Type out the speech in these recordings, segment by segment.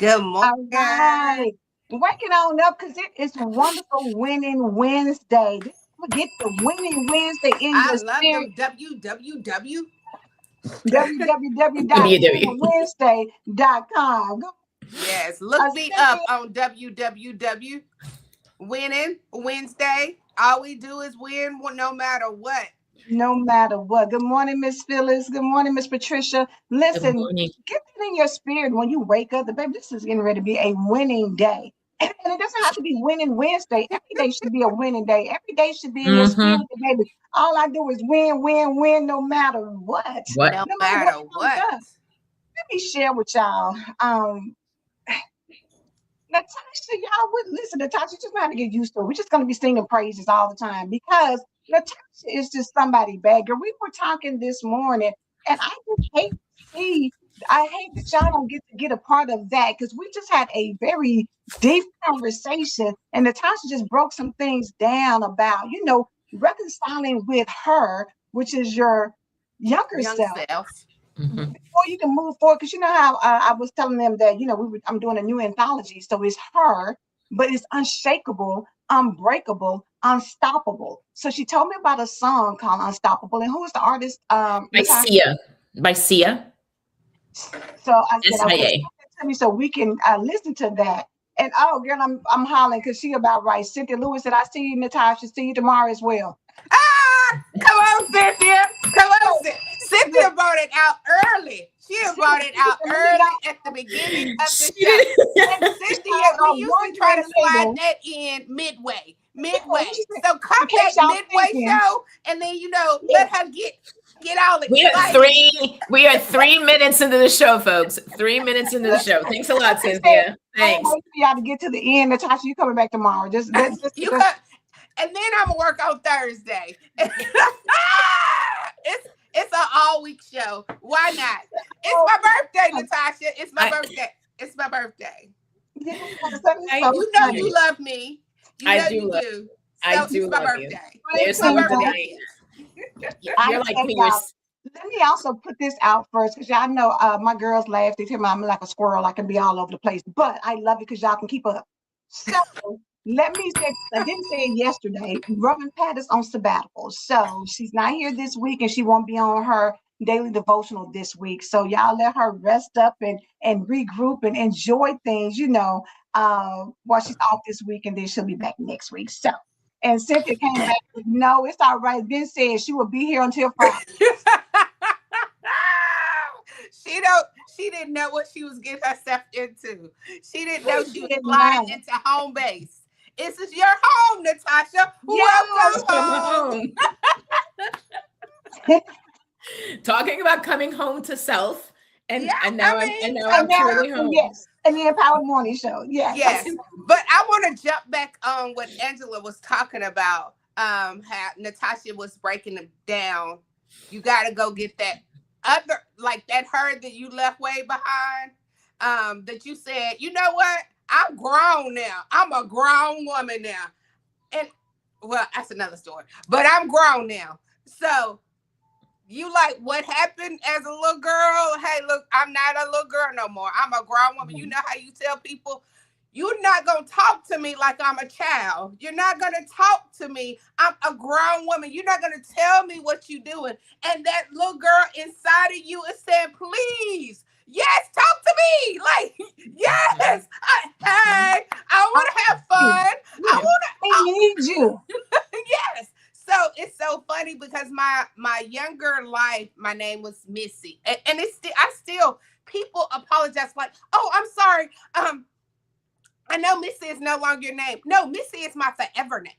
Good All morning. right. Waking on up because it is wonderful winning Wednesday. Get the winning Wednesday in I your love spirit. them WWW. WW. www.winningwednesday.com. Yes, look me Cynthia, up on WWW. Winning Wednesday. All we do is win no matter what. no matter what. Good morning, Miss Phyllis. Good morning, Miss Patricia. Good Listen, morning. get it in your spirit when you wake up. Baby, this is getting ready to be a winning day. And it doesn't have to be winning Wednesday. Every day should be a winning day. Every day should be in your spirit, Mm-hmm. baby. All I do is win, win, win, no matter what. What? No No matter what matter comes what. up. Let me share with y'all. Natasha, y'all would listen. Natasha, you just have to get used to it. We're just going to be singing praises all the time because Natasha is just somebody bad. Girl, we were talking this morning, and I just hate to see. I hate that y'all don't get a part of that because we just had a very deep conversation, and Natasha just broke some things down about reconciling with her, which is your younger Young self self. Mm-hmm. before you can move forward, because you know how I was telling them that I'm doing a new anthology, so it's her, but it's unshakable, unbreakable, unstoppable. So she told me about a song called Unstoppable, and who is the artist? By Natasha. Sia. By Sia. So I said, okay, SIA. send it to me so we can listen to that. And oh, girl, I'm hollering because she about right. Cynthia Lewis said, "I see you, Natasha. See you tomorrow as well." Come on, Cynthia. Come on, So, Cynthia look, brought it out early. She brought it Cynthia, out let me early at the beginning of the She show. did. And she Cynthia, called we on usually one try to great slide label. that in midway. Yeah, Midway. So come in case that y'all midway thinking, show and then yeah, let her get all We are excited and get three. We are 3 minutes into the show, folks. 3 minutes into the look, show. Thanks a lot, she said, Cynthia. I ain't Thanks. waiting for y'all to get to the end. Natasha, you coming back tomorrow. you cut and then I'm gonna work on Thursday. It's an all week show. Why not? It's oh, my birthday, Natasha. It's my I birthday. It's my birthday. yeah, that is I so You know funny. you love me. You I know do you love do. I So do it's my love you. birthday. It's There's my Listen, some birthday, y'all, today. kids. I You're like tell me. y'all, let me also put this out first because y'all know my girls laugh. They tell me I'm like a squirrel. I can be all over the place, but I love it because y'all can keep up. So let me say, I didn't say it yesterday. Reverend Pat is on sabbatical, so she's not here this week, and she won't be on her daily devotional this week. So y'all let her rest up and regroup and enjoy things, while she's off this week, and then she'll be back next week. So, and Cynthia came back with, no, it's all right. Ben said she will be here until Friday. she don't. She didn't know what she was getting herself into. She didn't know she She was did flying not. into home base. This is your home, Natasha. Yes. Welcome Come home. home. Talking about coming home to self, Yeah, and I now I'm mean, and now And I'm now, truly home. yes, and the Empowered Morning Show. Yes. yes. But I want to jump back on what Angela was talking about. How Natasha was breaking it down. You got to go get that other, like that herd that you left way behind. That you said, you know what? I'm grown now. I'm a grown woman now. And well, that's another story. But I'm grown now. So you like what happened as a little girl? Hey, look, I'm not a little girl no more. I'm a grown woman. You know how you tell people you're not going to talk to me like I'm a child. You're not going to talk to me. I'm a grown woman. You're not going to tell me what you're doing. And that little girl inside of you is saying, please, yes, talk to me. Like, yes. Hey, I I want to have need fun. I you. I need you. yes. So it's so funny because my younger life, my name was Missy, and it's still I still people apologize like, oh, I'm sorry. I know Missy is no longer your name. No, Missy is my forever name.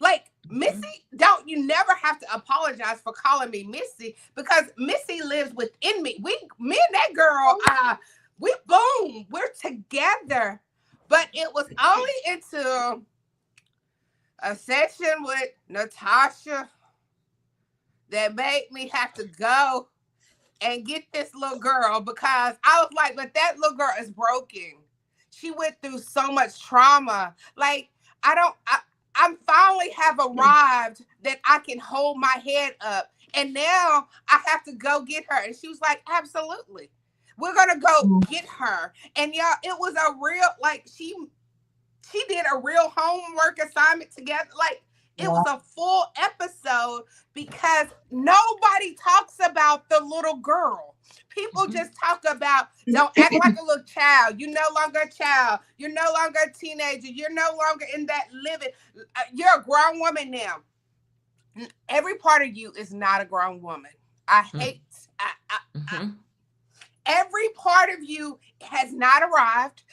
Like Missy, don't you never have to apologize for calling me Missy because Missy lives within me. Me and that girl, we boom, we're together. But it was only until a session with Natasha that made me have to go and get this little girl because I was like, but that little girl is broken. She went through so much trauma. Like, I don't, I finally have arrived that I can hold my head up. And now I have to go get her. And she was like, absolutely. We're gonna go Mhm. get her. And y'all, it was a real, like, she did a real homework assignment together. Like, it Yeah. was a full episode because nobody talks about the little girl. People Mhm. just talk about, don't act like a little child. You're no longer a child. You're no longer a teenager. You're no longer in that living. You're a grown woman now. Every part of you is not a grown woman. I hate. I, Mhm. every part of you has not arrived.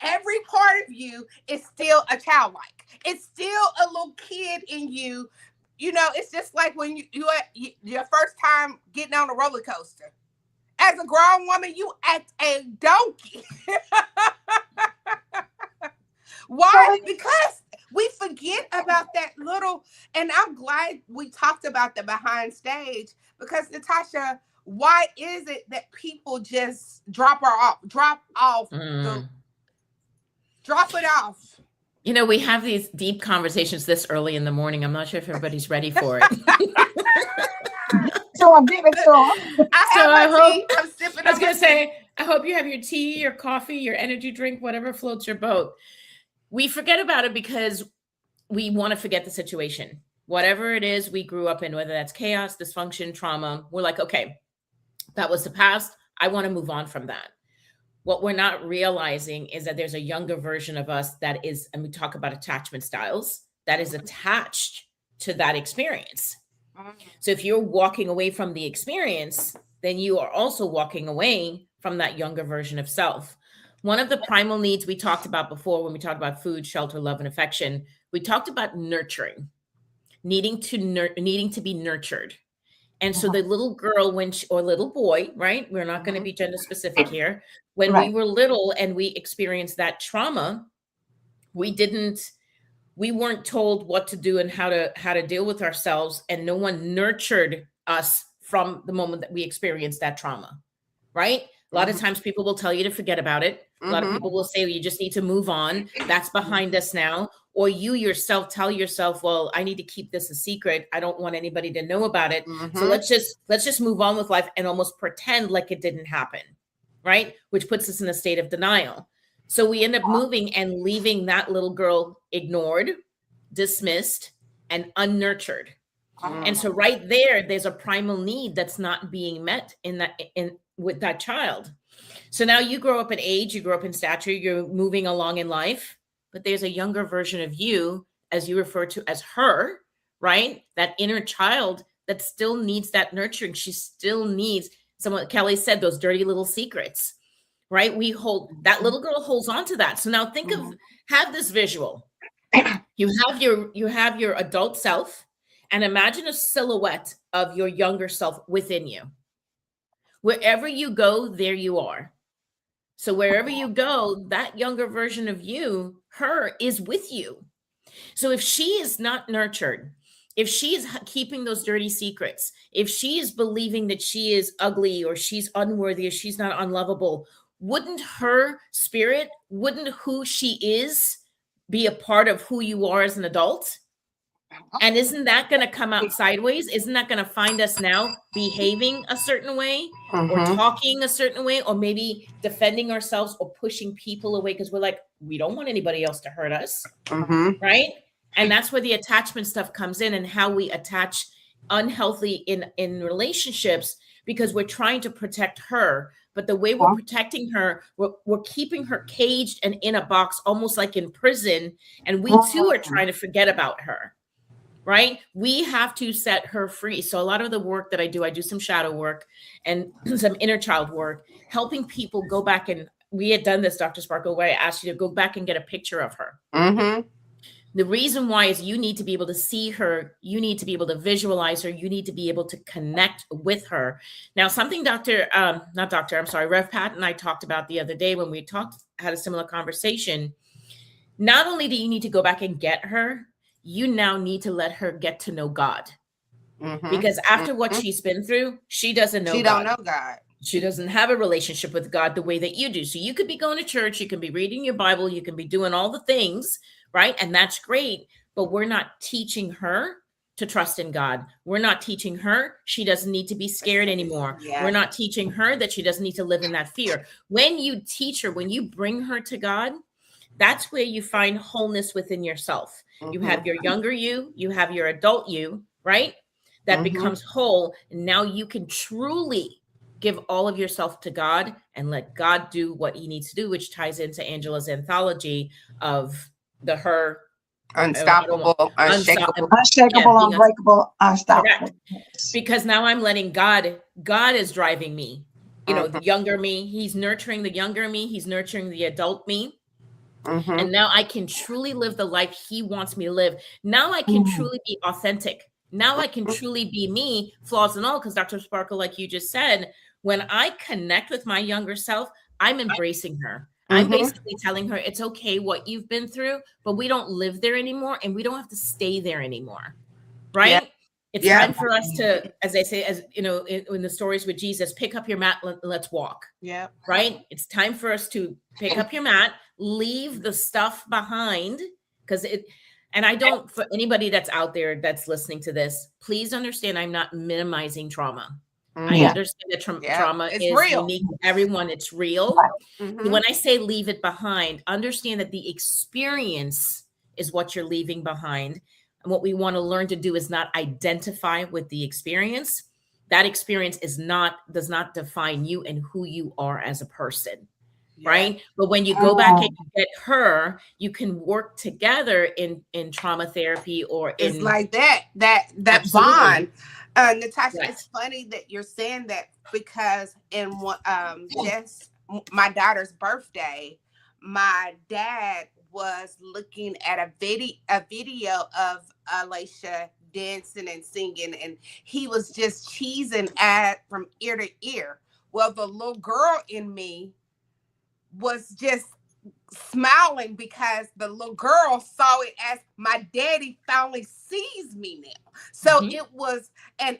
Every part of you is still a childlike. It's still a little kid in you. You know, it's just like when you your first time getting on a roller coaster. As a grown woman, you act a donkey. Why? So, Because we forget about that little, and I'm glad we talked about the behind stage because Natashah, why is it that people just drop off the Mm. drop it off? You know, we have these deep conversations this early in the morning. I'm not sure if everybody's ready for it. so I'm giving to them. I So have I my hope, tea. I'm sipping I was on my going to tea. say, I hope you have your tea, your coffee, your energy drink, whatever floats your boat. We forget about it because we want to forget the situation. Whatever it is we grew up in, whether that's chaos, dysfunction, trauma, we're like, okay, that was the past. I want to move on from that. What we're not realizing is that there's a younger version of us that is, and we talk about attachment styles, that is attached to that experience. So if you're walking away from the experience, then you are also walking away from that younger version of self. One of the primal needs we talked about before when we talked about food, shelter, love, and affection, we talked about nurturing, needing to be nurtured. And so the little girl, or little boy, right? We're not going to be gender specific here. When we Right. were little and we experienced that trauma, we didn't we weren't told what to do and how to deal with ourselves, and no one nurtured us from the moment that we experienced that trauma, right? A lot of Mm-hmm. times people will tell you to forget about it. A lot of Mm-hmm. people will say, well, you just need to move on. That's behind us now. Or you yourself tell yourself, well, I need to keep this a secret. I don't want anybody to know about it. So Mm-hmm. let's just move on with life and almost pretend like it didn't happen, right? Which puts us in a state of denial. So we end up moving and leaving that little girl ignored, dismissed, and unnurtured. And so right there's a primal need that's not being met in with that child. So now you grow up in age, you grow up in stature, you're moving along in life, but there's a younger version of you, as you refer to as her, right? That inner child that still needs that nurturing. She still needs someone. Kelly said those dirty little secrets, right? We hold that little girl holds on to that. So now have this visual. You have your adult self, and imagine a silhouette of your younger self within you. Wherever you go, there you are. So wherever you go, that younger version of you, her, is with you. So if she is not nurtured, if she is keeping those dirty secrets, if she is believing that she is ugly or she's unworthy or she's not unlovable, wouldn't her spirit, wouldn't who she is be a part of who you are as an adult? And isn't that going to come out sideways? Isn't that going to find us now behaving a certain way or Mm-hmm. talking a certain way or maybe defending ourselves or pushing people away because we're like, we don't want anybody else to hurt us, Mm-hmm. right? And that's where the attachment stuff comes in and how we attach unhealthy in relationships because we're trying to protect her. But the way we're protecting her, we're keeping her caged and in a box, almost like in prison. And we too are trying to forget about her. Right? We have to set her free. So a lot of the work that I do some shadow work and some inner child work, helping people go back, and we had done this, Dr. Sparkle, where I asked you to go back and get a picture of her. Mm-hmm. The reason why is you need to be able to see her, you need to be able to visualize her, you need to be able to connect with her. Now, something Rev Pat and I talked about the other day when we had a similar conversation. Not only do you need to go back and get her, you now need to let her get to know God. Mm-hmm. Because after what she's been through, she doesn't know She God. don't know God. She doesn't have a relationship with God the way that you do. So you could be going to church, you can be reading your Bible, you can be doing all the things, right? And that's great. But we're not teaching her to trust in God. We're not teaching her she doesn't need to be scared anymore. Yeah. We're not teaching her that she doesn't need to live in that fear. When you teach her, when you bring her to God, that's where you find wholeness within yourself. You have your younger you have your adult you, right? That becomes whole. And now you can truly give all of yourself to God and let God do what he needs to do, which ties into Angela's anthology of the her Unstoppable, unshakable. Unshakable, being unbreakable, unstoppable. correct. Because now I'm letting God is driving me. You know, the younger me, he's nurturing the younger me, he's nurturing the adult me. And now I can truly live the life he wants me to live. Now I can truly be authentic. Now I can truly be me, flaws and all. Because Dr. Sparkle, like you just said, when I connect with my younger self, I'm embracing her. I'm basically telling her it's okay what you've been through, but we don't live there anymore and we don't have to stay there anymore. Right? Yeah. It's time for us to, as they say, as you know, in the stories with Jesus, pick up your mat, let's walk. Yeah. Right? It's time for us to pick up your mat, leave the stuff behind, because and I don't, for anybody that's out there that's listening to this, please understand I'm not minimizing trauma. I understand that trauma is real. Unique to everyone. It's real. When I say leave it behind, understand that the experience is what you're leaving behind. And what we want to learn to do is not identify with the experience. That experience does not define you and who you are as a person. Right. But when you go back and you get her, you can work together in trauma therapy or it's like that bond. Natashah, it's funny that you're saying that because in just my daughter's birthday, my dad was looking at a video of Alicia dancing and singing, and he was just cheesing from ear to ear. Well, the little girl in me was just smiling because the little girl saw it as my daddy finally sees me now. So it was, and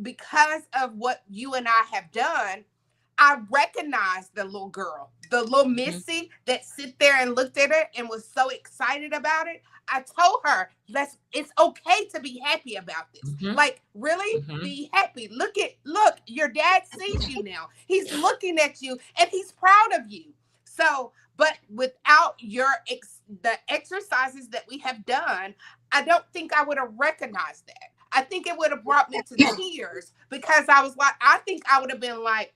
because of what you and I have done, I recognized the little girl, the little Missy that sit there and looked at her and was so excited about it. I told her, it's okay to be happy about this. Like, really be happy. Look, your dad sees you now. He's looking at you and he's proud of you. So, but without the exercises that we have done, I don't think I would have recognized that. I think it would have brought me to tears because I think I would have been like,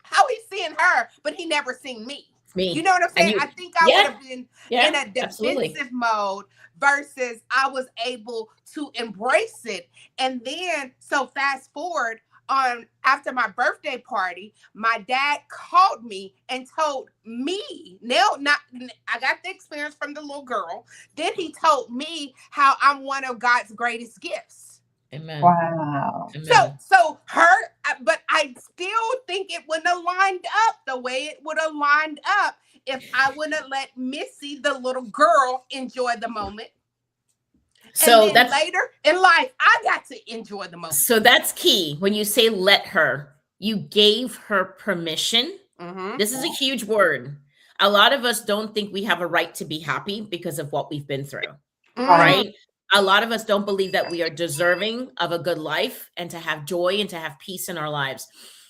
how he's seeing her, but he never seen me. You know what I'm saying? I think I would have been in a defensive mode versus I was able to embrace it. And then, so fast forward after my birthday party, my dad called me and told me, I got the experience from the little girl. Then he told me how I'm one of God's greatest gifts. Amen. Wow. Amen. So but I still think it wouldn't have lined up the way it would have lined up if I wouldn't have let Missy, the little girl, enjoy the moment. So and then later in life, I got to enjoy the moment. So that's key. When you say let her, you gave her permission. This is a huge word. A lot of us don't think we have a right to be happy because of what we've been through, right? A lot of us don't believe that we are deserving of a good life and to have joy and to have peace in our lives.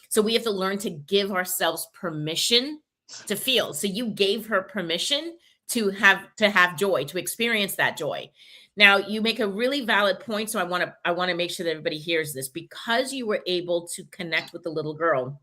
So we have to learn to give ourselves permission to feel. So you gave her permission to have joy, to experience that joy. Now you make a really valid point. So I want to make sure that everybody hears this, because you were able to connect with the little girl.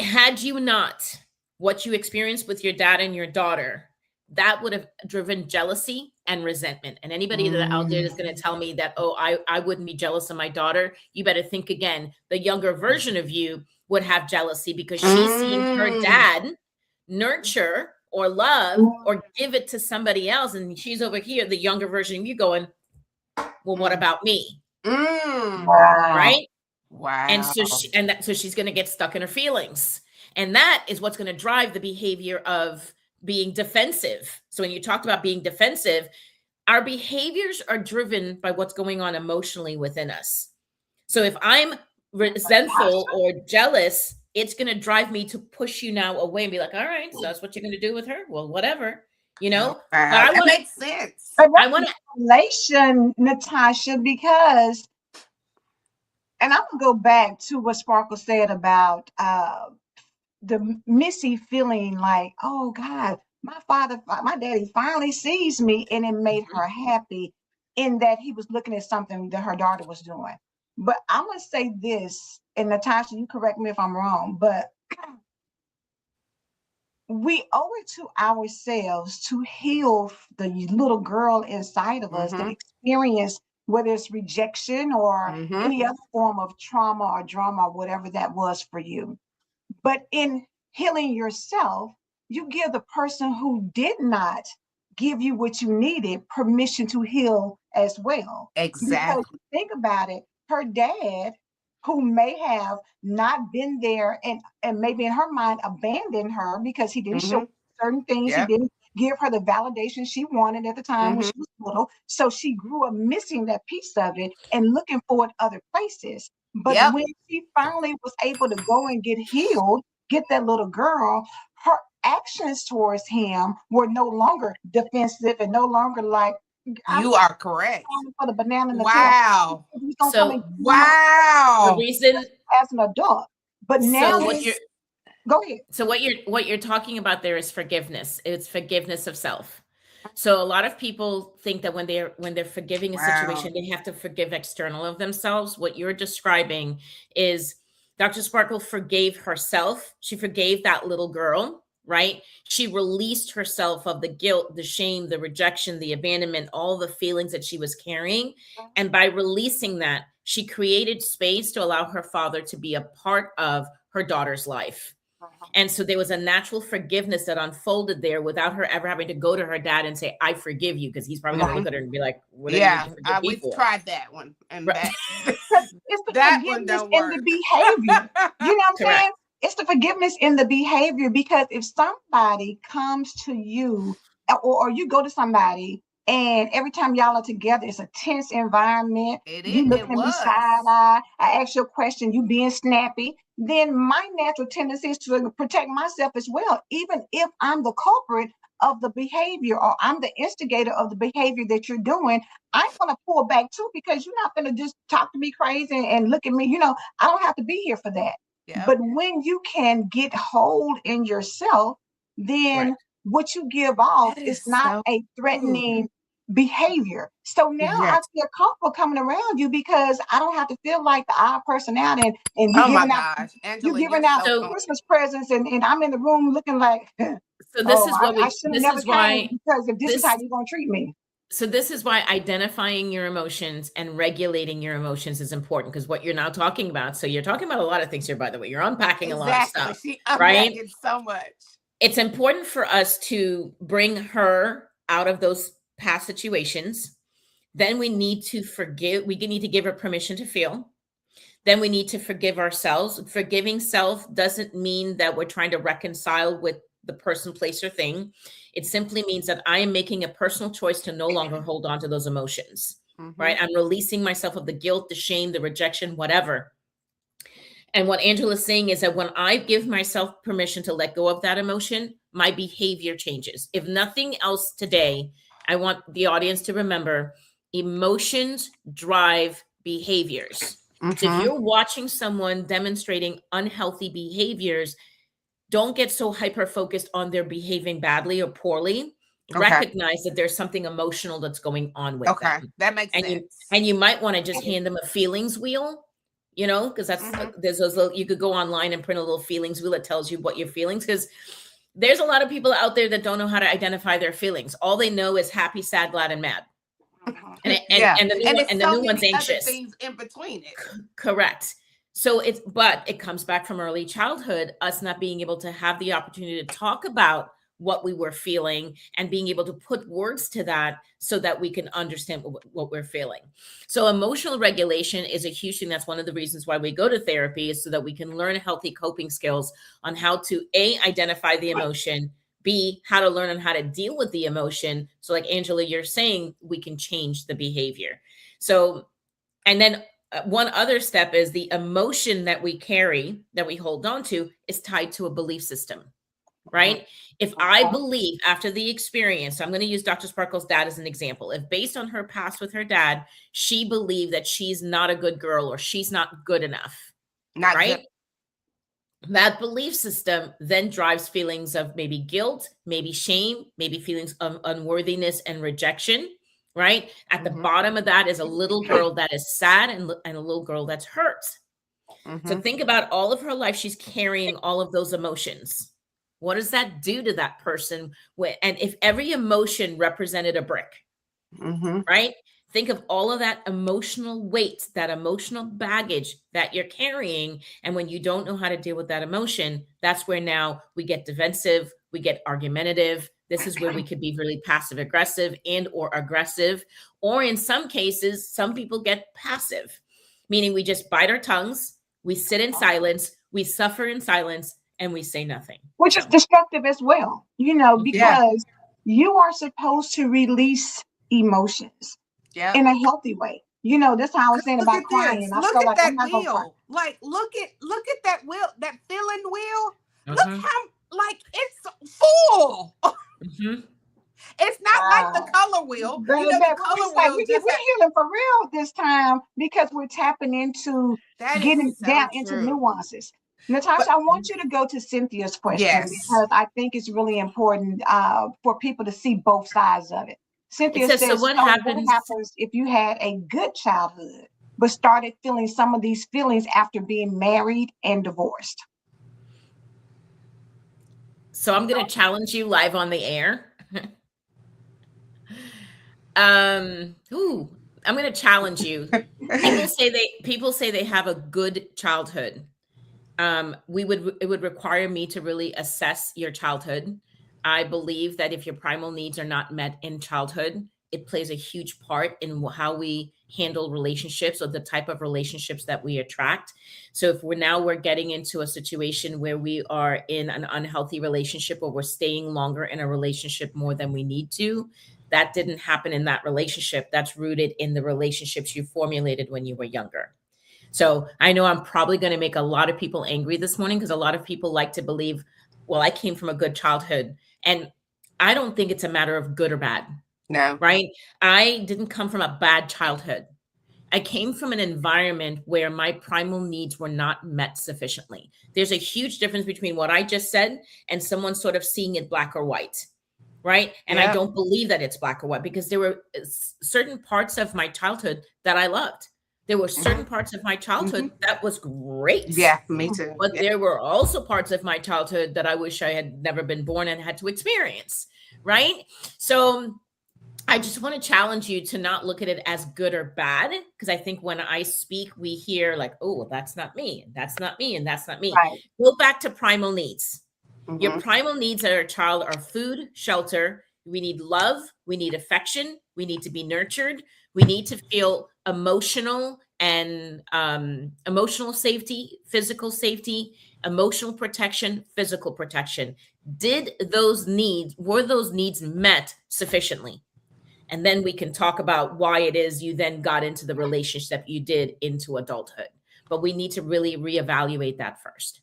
Had you not, what you experienced with your dad and your daughter, that would have driven jealousy and resentment. And anybody that out there is going to tell me that, oh, I wouldn't be jealous of my daughter, you better think again. The younger version of you would have jealousy because she's seeing her dad nurture or love or give it to somebody else. And she's over here, the younger version of you going, well, what about me? Right? Wow. And so so she's going to get stuck in her feelings. And that is what's going to drive the behavior of being defensive. So when you talked about being defensive, our behaviors are driven by what's going on emotionally within us. So if I'm resentful or jealous, it's going to drive me to push you now away and be like, all right, so that's what you're going to do with her. Well, whatever. you know. But Wow, I that want makes sense. But I that's want to relation, Natasha, because, and I'm gonna go back to what Sparkle said about the Missy feeling like, oh God, my daddy finally sees me, and it made her happy in that he was looking at something that her daughter was doing. But I'm gonna say this, and Natasha, you correct me if I'm wrong, but we owe it to ourselves to heal the little girl inside of us that Mm-hmm. experienced, whether it's rejection or Mm-hmm. any other form of trauma or drama, or whatever that was for you. But in healing yourself, you give the person who did not give you what you needed permission to heal as well. Because Exactly. think about it, her dad, who may have not been there and maybe in her mind abandoned her because he didn't show Mm-hmm. certain things, he Yep. didn't give her the validation she wanted at the time when Mm-hmm. she was little. So she grew up missing that piece of it and looking for it other places. But Yep. when she finally was able to go and get healed, get that little girl, her actions towards him were no longer defensive and no longer like, I'm You are correct. calling for the banana in the tail. Wow. He's gonna come and so get me the Wow. reason as an adult. But now so that what Yes. you're go ahead. so what you're talking about there is forgiveness. It's forgiveness of self. So a lot of people think that when they're forgiving a Wow. situation, they have to forgive external of themselves. What you're describing is Dr. Sparkle forgave herself. She forgave that little girl, right? She released herself of the guilt, the shame, the rejection, the abandonment, all the feelings that she was carrying. And by releasing that, she created space to allow her father to be a part of her daughter's life. And so there was a natural forgiveness that unfolded there without her ever having to go to her dad and say, I forgive you, because he's probably going to Mm-hmm. look at her and be like, what do you need Yeah. to forgive me We've for? tried that one, and Right. that Because it's the that one forgiveness don't in the work. behavior. You know what I'm Correct. saying? It's the forgiveness in the behavior because if somebody comes to you or you go to somebody and every time y'all are together, it's a tense environment, you It looking at me side was. eye, I ask you a question, you being snappy, then my natural tendency is to protect myself as well, even if I'm the culprit of the behavior or I'm the instigator of the behavior that you're doing. I'm gonna pull back too because you're not gonna just talk to me crazy and look at me. I don't have to be here for that. Yep. But when you can get hold in yourself, then Correct. what you give off That is is not so a true. threatening behavior. So now I Yes. feel comfortable coming around you because I don't have to feel like the odd person out and Oh my gosh, you Angela, you're giving out so So funny. Christmas presents and I'm in the room looking like, so this oh, is what I we should have this never is came why because if this is how this you're gonna treat me. so this is why identifying your emotions and regulating your emotions is important, because what you're now talking about, so you're talking about a lot of things here, by the way. You're unpacking a lot of Exactly. stuff, She right? unpacking so much. It's important for us to bring her out of those past situations. Then we need to forgive. We need to give her permission to feel. Then we need to forgive ourselves. Forgiving self doesn't mean that we're trying to reconcile with the person, place, or thing. It simply means that I am making a personal choice to no longer hold on to those emotions, Mm-hmm. right? I'm releasing myself of the guilt, the shame, the rejection, whatever. And what Angela's saying is that when I give myself permission to let go of that emotion, my behavior changes. If nothing else today, I want the audience to remember emotions drive behaviors. So if Mm-hmm. you're watching someone demonstrating unhealthy behaviors, don't get so hyper focused on their behaving badly or poorly. Okay. Recognize that there's something emotional that's going on with Okay. them. That makes And you sense. and you might want to just hand them a feelings wheel, because that's Mm-hmm. there's those little, you could go online and print a little feelings wheel that tells you what your feelings, because there's a lot of people out there that don't know how to identify their feelings. All they know is happy, sad, glad, and mad. And Yeah. and the new And one it's and the so new one's many other anxious. things in between it. Correct. So but it comes back from early childhood, us not being able to have the opportunity to talk about what we were feeling and being able to put words to that so that we can understand what we're feeling. So emotional regulation is a huge thing. That's one of the reasons why we go to therapy, is so that we can learn healthy coping skills on how to identify the emotion, B, how to learn on how to deal with the emotion. So like Angela, you're saying, we can change the behavior. So, and then one other step is the emotion that we carry, that we hold on to, is tied to a belief system. right? If I believe after the experience, so I'm going to use Dr. Sparkle's dad as an example. If based on her past with her dad, she believed that she's not a good girl or she's not good enough, Not good. right? That belief system then drives feelings of maybe guilt, maybe shame, maybe feelings of unworthiness and rejection, right? At the bottom of that is a little girl that is sad and a little girl that's hurt. So think about all of her life, she's carrying all of those emotions. What does that do to that person? And if every emotion represented a brick, right? Think of all of that emotional weight, that emotional baggage that you're carrying. And when you don't know how to deal with that emotion, that's where now we get defensive, we get argumentative. This is where we could be really passive aggressive and or aggressive. Or in some cases, some people get passive, meaning we just bite our tongues, we sit in silence, we suffer in silence, and we say nothing. Which is destructive as well, because you are supposed to release emotions in a healthy way. That's how I was saying about crying. I Look feel at like I'm that not gonna cry. wheel. Like, look at that wheel, that feeling wheel. Look how, like, it's full. It's not like the color wheel. Baby, The color wheel we're healing for real this time because we're tapping into getting down into nuances. Natasha, I want you to go to Cynthia's question because I think it's really important for people to see both sides of it. Cynthia says, so what happens if you had a good childhood but started feeling some of these feelings after being married and divorced? So I'm going to challenge you live on the air. I'm going to challenge you. People say they have a good childhood. It would require me to really assess your childhood. I believe that if your primal needs are not met in childhood, it plays a huge part in how we handle relationships or the type of relationships that we attract. So if we're getting into a situation where we are in an unhealthy relationship or we're staying longer in a relationship more than we need to, that didn't happen in that relationship. That's rooted in the relationships you formulated when you were younger. So I know I'm probably going to make a lot of people angry this morning because a lot of people like to believe, well, I came from a good childhood. And I don't think it's a matter of good or bad. No. Right? I didn't come from a bad childhood. I came from an environment where my primal needs were not met sufficiently. There's a huge difference between what I just said and someone sort of seeing it black or white. Right? And I don't believe that it's black or white because there were certain parts of my childhood that I loved. There were certain parts of my childhood that was great. Yeah, me too. But there were also parts of my childhood that I wish I had never been born and had to experience. Right? So I just want to challenge you to not look at it as good or bad, because I think when I speak, we hear like, oh, well, that's not me, and that's not me, and that's not me. Right. Go back to primal needs. Your primal needs as a child are food, shelter. We need love. We need affection. We need to be nurtured. We need to feel emotional and emotional safety, physical safety, emotional protection, physical protection. Were those needs met sufficiently? And then we can talk about why it is you then got into the relationship you did into adulthood. But we need to really reevaluate that first.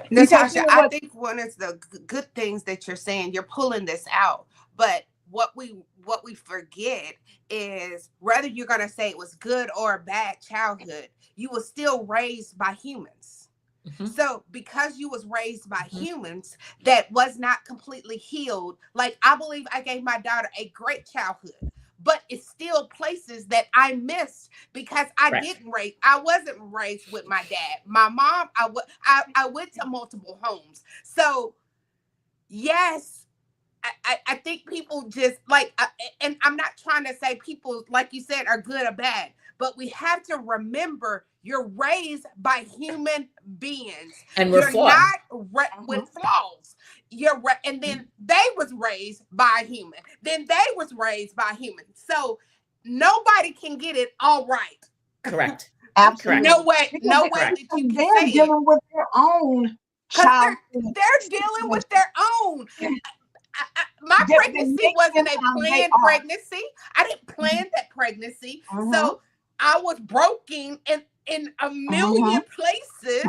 Natasha, I think one of the good things that you're saying, you're pulling this out. But what we forget is whether you're going to say it was good or a bad childhood, you were still raised by humans. So because you was raised by humans that was not completely healed, like I believe I gave my daughter a great childhood, but it's still places that I missed because I wasn't raised with my dad. My mom, I went to multiple homes. So yes, I think people just like, and I'm not trying to say people, like you said, are good or bad, but we have to remember you're raised by human beings. And you're flawed. Not with flaws. And then they was raised by a human. Then they was raised by humans. So nobody can get it all right. Correct. Absolutely. No way that you can they're say dealing with their own child. They're dealing with their own. My pregnancy wasn't a planned pregnancy. I didn't plan that pregnancy. So I was broken in a million places.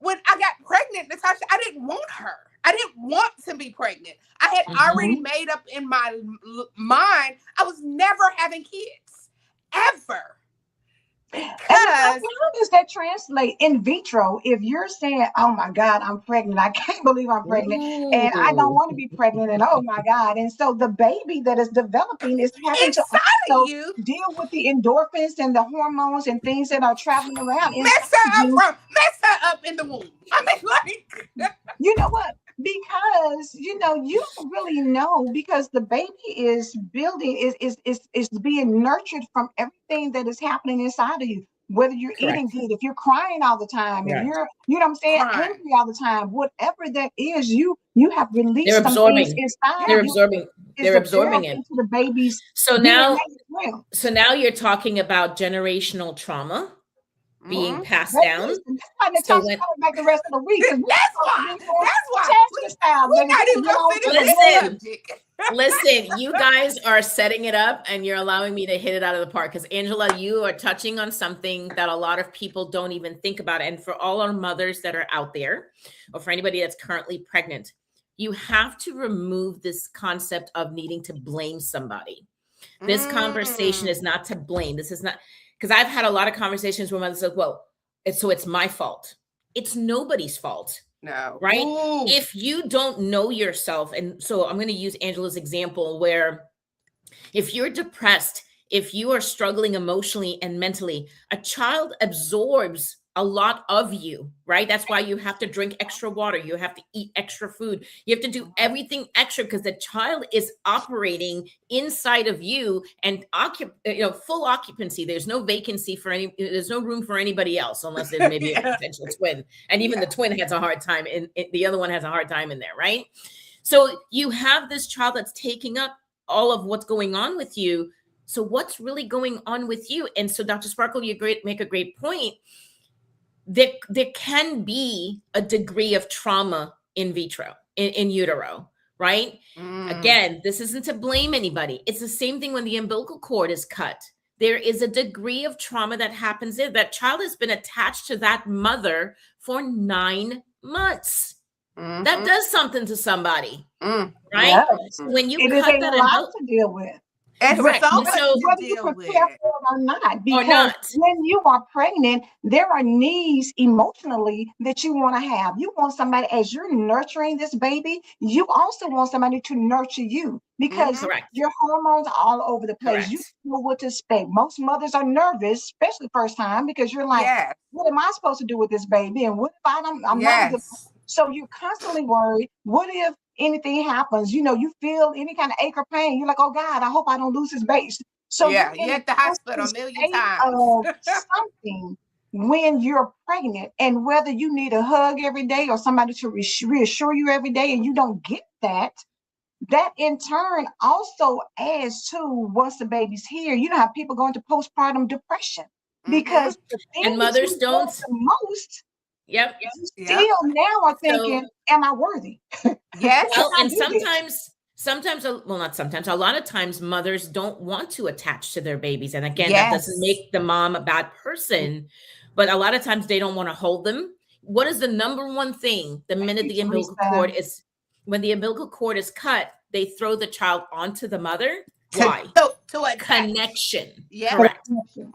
When I got pregnant, Natasha, I didn't want her. I didn't want to be pregnant. I had Mhm. already made up in my mind I was never having kids ever And you know, because how does that translate in vitro? If you're saying, "Oh my God, I'm pregnant. I can't believe I'm pregnant, and I don't Ooh. want to be pregnant," and oh my God, and so the baby that is developing is having to inside of also you deal with the endorphins and the hormones and things that are traveling around inside mess her up you. from mess her up in the womb. I mean, like, You know what? Because you don't really know because the baby is building is being nurtured from everything that is happening inside of you. Whether you're eating Correct. good, if you're crying all the time, if Right. you're, you know what I'm saying, crying. angry all the time, whatever that is, you have They're released some things absorbing. inside They're of Yeah. you absorbing. is They're absorbing absorbed it. into the baby's So DNA now, as well. so now you're talking about generational trauma being Hmm. passed Baby, down. listen, that's why So Natasha when coming back the rest of the week because we're That's supposed to why. be going That's why Tasha style, we baby. not We can even get gonna on to finish the this word. listen, subject. listen, you guys are setting it up and you're allowing me to hit it out of the park because Angela, you are touching on something that a lot of people don't even think about. And for all our mothers that are out there, or for anybody that's currently pregnant, you have to remove this concept of needing to blame somebody. This conversation is Mm, not to blame. This is not, because I've had a lot of conversations where mothers say, well, it's my fault. It's nobody's fault, no. right? Ooh. If you don't know yourself, and so I'm going to use Angela's example where if you're depressed, if you are struggling emotionally and mentally, a child absorbs a lot of you, right? That's why you have to drink extra water. You have to eat extra food. You have to do everything extra because the child is operating inside of you and full occupancy. There's no vacancy for any, there's no room for anybody else unless there's maybe a Yeah. potential twin. And even the Yeah. twin has a hard time and the other one has a hard time in there, right? So you have this child that's taking up all of what's going on with you. So what's really going on with you? And so Dr. Sparkle, make a great point. There can be a degree of trauma in vitro, in utero, right? Mm. Again, this isn't to blame anybody. It's the same thing when the umbilical cord is cut. There is a degree of trauma that happens there. That child has been attached to that mother for 9 months. That Mm-hmm. does something to somebody, Mm. right? Yes, So when you it is cut a that lot umbilical, to deal with. It's But correct. so And much so, to whether you deal prepare with. for it or not, or because not, when you are pregnant, there are needs emotionally that you want to have. You want somebody, as you're nurturing this baby, you also want somebody to nurture you because Mm-hmm. correct, your hormones are all over the place. You correct. don't know what to expect. Most mothers are nervous, especially first time, because you're like, Yes. what am I supposed to do with this baby? And what if I'm not a good. Yes. So you're constantly worried. What if anything happens? You feel any kind of ache or pain. You're like, oh God, I hope I don't lose his base. So you're Yeah. in You're a at the hospital constant a million state times. of something when you're pregnant, and whether you need a hug every day or somebody to reassure you every day, and you don't get that, that in turn also adds to once the baby's here. You know how people go into postpartum depression Mm-hmm. because the thing And that mothers you love don't. the most, Yep. you Yep. still now are So, thinking, am I worthy? Can well, Yes. I and do this? well, not sometimes, a lot of times mothers don't want to attach to their babies. And again, that doesn't Yes. make the mom a bad person, but a lot of times they don't want to hold them. What is the number one thing the Thank minute you, the umbilical cord Teresa. is, when the umbilical cord is cut, they throw the child onto the mother? To Why? to attach. Connection. Yep. Correct. For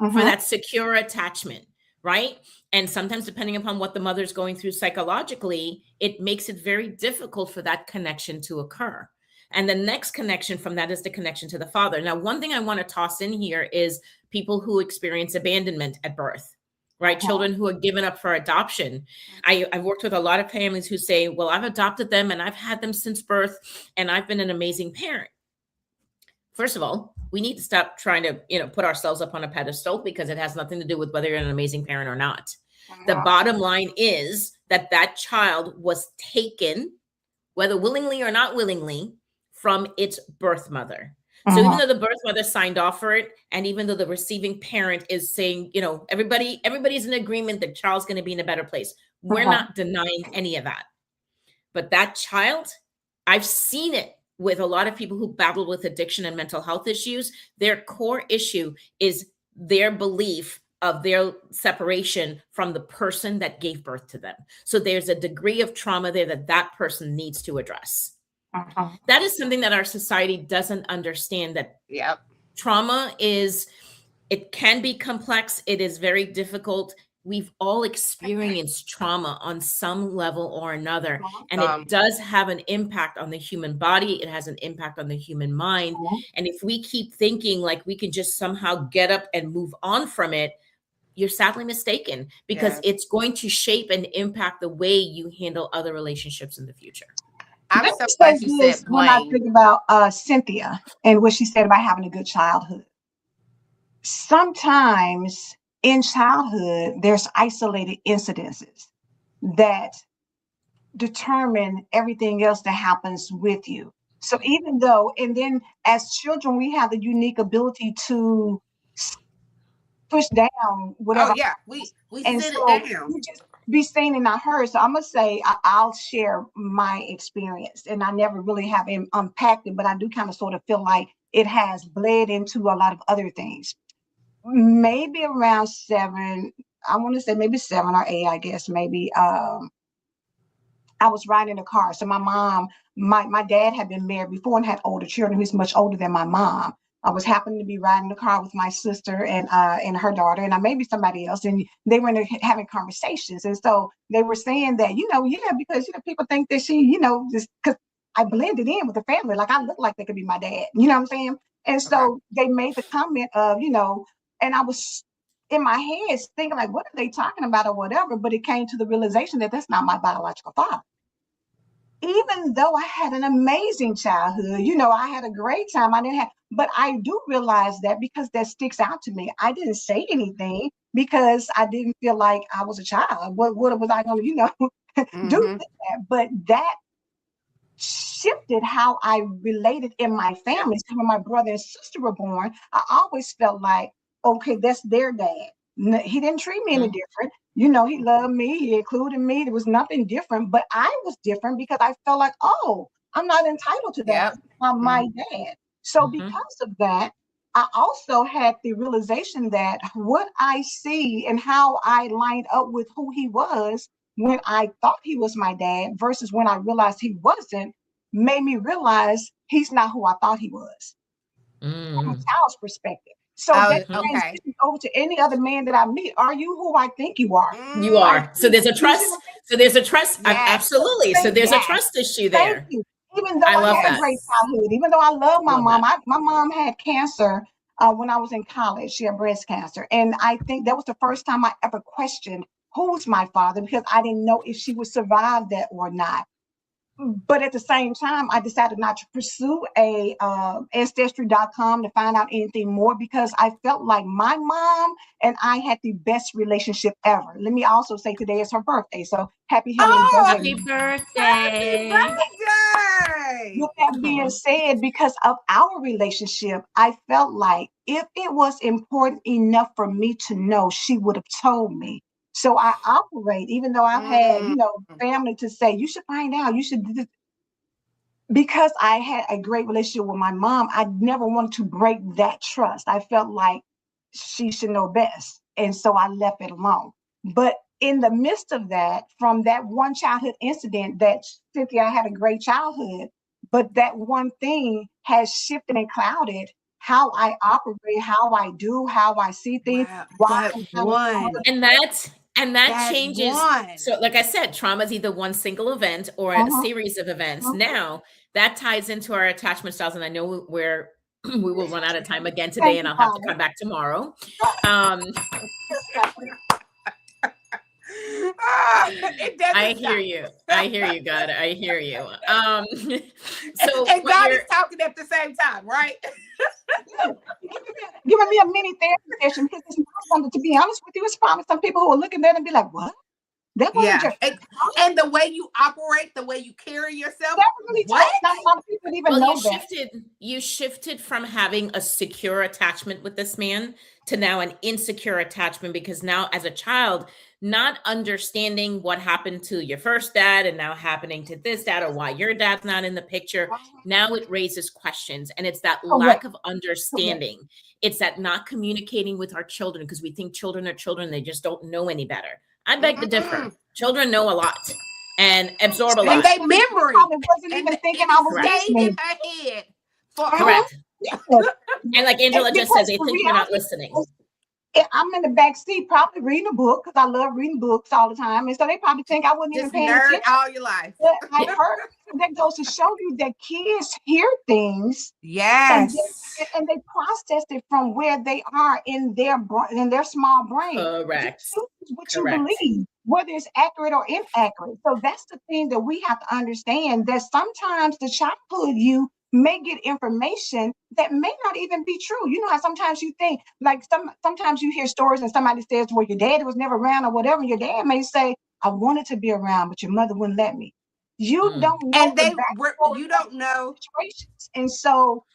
Mm-hmm. that secure attachment, right? And sometimes, depending upon what the mother's going through psychologically, it makes it very difficult for that connection to occur. And the next connection from that is the connection to the father. Now, one thing I want to toss in here is people who experience abandonment at birth, right? Uh-huh. Children who are given up for adoption. I've worked with a lot of families who say, well, I've adopted them and I've had them since birth and I've been an amazing parent. First of all, we need to stop trying to, put ourselves up on a pedestal because it has nothing to do with whether you're an amazing parent or not. The Uh-huh. bottom line is that that child was taken, whether willingly or not willingly, from its birth mother. So even Uh-huh. though the birth mother signed off for it, and even though the receiving parent is saying, everybody's in agreement that child's going to be in a better place, we're Uh-huh. not denying any of that. But that child, I've seen it with a lot of people who battle with addiction and mental health issues. Their core issue is their belief of their separation from the person that gave birth to them. So there's a degree of trauma there that that person needs to address. Uh-huh. That is something that our society doesn't understand, that Yep. trauma is, it can be complex. It is very difficult. We've all experienced trauma on some level or another, and it does have an impact on the human body. It has an impact on the human mind. And if we keep thinking like we can just somehow get up and move on from it, you're sadly mistaken, because Yes. it's going to shape and impact the way you handle other relationships in the future. I'm Let so me glad say you this said when I blame. think about Cynthia and what she said about having a good childhood. Sometimes in childhood, there's isolated incidences that determine everything else that happens with you. So even though, and then as children, we have the unique ability to push down Oh whatever. yeah, we And sit it so down. you just be seen and not heard. So I'm gonna say I'll share my experience, and I never really have unpacked it, but I do kind of sort of feel like it has bled into a lot of other things. Maybe around 7, I want to say maybe 7 or 8, I guess maybe. I was riding a car. So my dad had been married before and had older children. He's much older than my mom. I was happening to be riding the car with my sister and her daughter, and I maybe somebody else, and they were having conversations. And so they were saying that, yeah, because people think that she, just because I blended in with the family, like I look like they could be my dad. You know what I'm saying? And Okay. so they made the comment of, and I was in my head thinking like, what are they talking about or whatever? But it came to the realization that that's not my biological father. Even though I had an amazing childhood, I had a great time. But I do realize that because that sticks out to me. I didn't say anything because I didn't feel like I was a child. What was I going to, do with Mm-hmm. that? But that shifted how I related in my Yep. family. So when my brother and sister were born, I always felt like, okay, that's their dad. He didn't treat me any Mhm. different. He loved me. He included me. There was nothing different, but I was different because I felt like, oh, I'm not entitled to that Yep. because it's not my Mm. dad. So Mhm. because of that, I also had the realization that what I see and how I lined up with who he was when I thought he was my dad versus when I realized he wasn't, made me realize he's not who I thought he was from a Mm. child's perspective. So Oh, that Mhm. okay. transitions over to any other man that I meet. Are you who I think you are? You I Mm. are. So think there's a you see trust. what I'm So there's a trust. Yes. Absolutely. So saying? there's a Yes. trust issue Thank there. you. Even though I I love had a that. great Yes. childhood, even though I love my Love mom, that. my mom had cancer when I was in college. She had breast cancer. And I think that was the first time I ever questioned who's my father because I didn't know if she would survive that or not. But at the same time, I decided not to pursue a ancestry.com to find out anything more because I felt like my mom and I had the best relationship ever. Let me also say today is her birthday, so happy Helen's Oh, birthday. Happy happy birthday. birthday. With that being said, because of our relationship, I felt like if it was important enough for me to know, she would have told me. So I operate, even though I've had, Mm. family to say, you should find out, you should do this. Because I had a great relationship with my mom, I never wanted to break that trust. I felt like she should know best. And so I left it alone. But in the midst of that, from that one childhood incident that Cynthia, I had a great childhood, but that one thing has shifted and clouded how I operate, how I do, how I see things, Wow. why That I'm having one. And that That changes. one. So like I said, trauma is either one single event or a uh-huh, series of events. uh-huh. Now that ties into our attachment styles, and I know we're we will run out of time again today, Thank and you, I'll have to Father. come back tomorrow. um It I doesn't hear stop. you. I hear you, God. I hear you. So And what God is you're talking at the same time, right? You're giving me a mini therapy session because it's not something, to be honest with you, it's probably some people who are looking at it and be like, what? That wasn't Yeah. your And the way you operate, the way you carry yourself. that really What? tough. Not a lot of people even Well, know that. you shifted from having a secure attachment with this man to now an insecure attachment, because now as a child, not understanding what happened to your first dad and now happening to this dad, or why your dad's not in the picture, now it raises questions. And it's that lack Correct. of Correct. understanding. It's that not communicating with our children, because we think children are children, they just don't know any better. I beg to differ. Mm-mm. Children know a lot and absorb a And lot. they She memory, probably wasn't and even thinking I it was Correct. stayed in listening. her head for Correct. Yes. And like Angela just said, Because they the think we're not reality listening. is, I'm in the back seat probably reading a book because I love reading books all the time. And so they probably think I wasn't even just paying nerd attention. all your life. But I heard that goes to show you that kids hear things and Yes. they process it from where they are in their small brain. You Correct. choose what you Correct. believe, whether it's accurate or inaccurate. So that's the thing that we have to understand, that sometimes the childhood you may get information that may not even be true. You know how sometimes you think, like sometimes you hear stories and somebody says, well, your daddy was never around or whatever. Your dad may say, I wanted to be around, but your mother wouldn't let me. You Mm. don't know And the they backstory you of don't know. situations. And so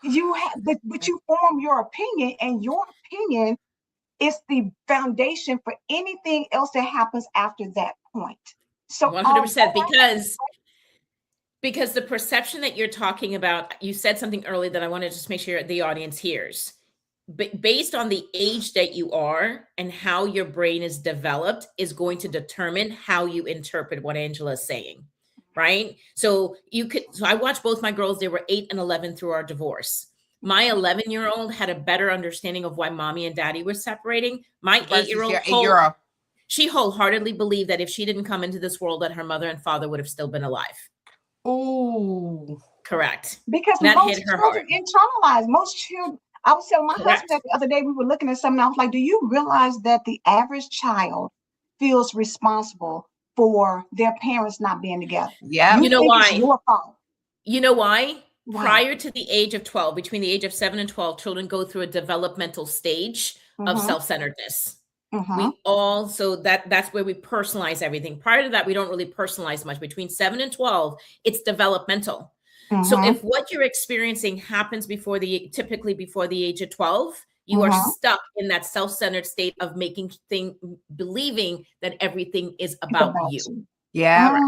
you have, but you form your opinion, and your opinion is the foundation for anything else that happens after that point. So, 100%. Because the perception that you're talking about, you said something earlier that I want to just make sure the audience hears. Based on the age that you are and how your brain is developed is going to determine how you interpret what Angela is saying, right? So I watched both my girls, they were 8 and 11 through our divorce. My 11-year-old had a better understanding of why mommy and daddy were separating. My Versus your 8-year-old, 8-year-old. she wholeheartedly believed that if she didn't come into this world, that her mother and father would have still been alive. Ooh. Correct. because That hit most her children heart. internalize. Most children, I was telling my husband Correct. that the other day, we were looking at something. I was like, do you realize that the average child feels responsible for their parents not being together? Yep. You You know think it's why? your fault. You know why? Why? Prior to the age of 12, between the age of 7 and 12, children go through a developmental stage of Mm-hmm. self-centeredness. Mm-hmm. We all, so that's where we personalize everything. Prior to that, we don't really personalize much. Between 7 and 12, it's developmental. So Mm-hmm. if what you're experiencing happens typically before the age of 12, you are Mm-hmm. stuck in that self-centered state of believing that everything is It's about about you. you. Yeah. Correct.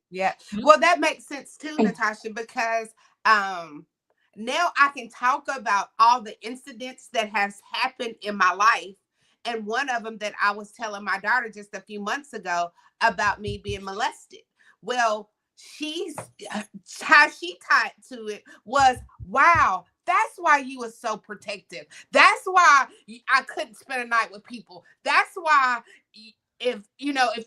Yeah. Mhm. Well, that makes sense too, Natasha, because now I can talk about all the incidents that has happened in my life. And one of them that I was telling my daughter just a few months ago about me being molested. Well, she's how she tied to it was, wow, that's why you were so protective. That's why I couldn't spend a night with people. That's why if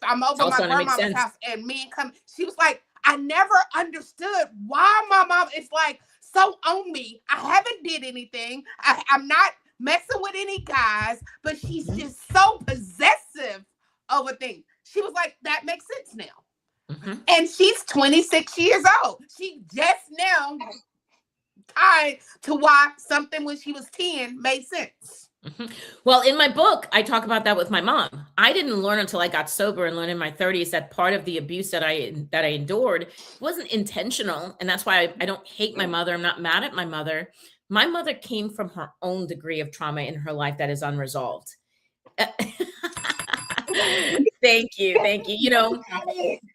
I'm It's over all my starting to make grandmama's sense. house and men come, she was like, I never understood why my mom is like so on me. I haven't did anything. I'm not messing with any guys, but she's Mhm. just so possessive over things. She was like, that makes sense now. Mhm. And she's 26 years old. She just now tied to why something when she was 10 made sense. Mhm. Well, in my book, I talk about that with my mom. I didn't learn until I got sober and learned in my 30s that part of the abuse that I endured wasn't intentional, and that's why I don't hate my mother. I'm not mad at my mother. My mother came from her own degree of trauma in her life that is unresolved. Thank you, thank you.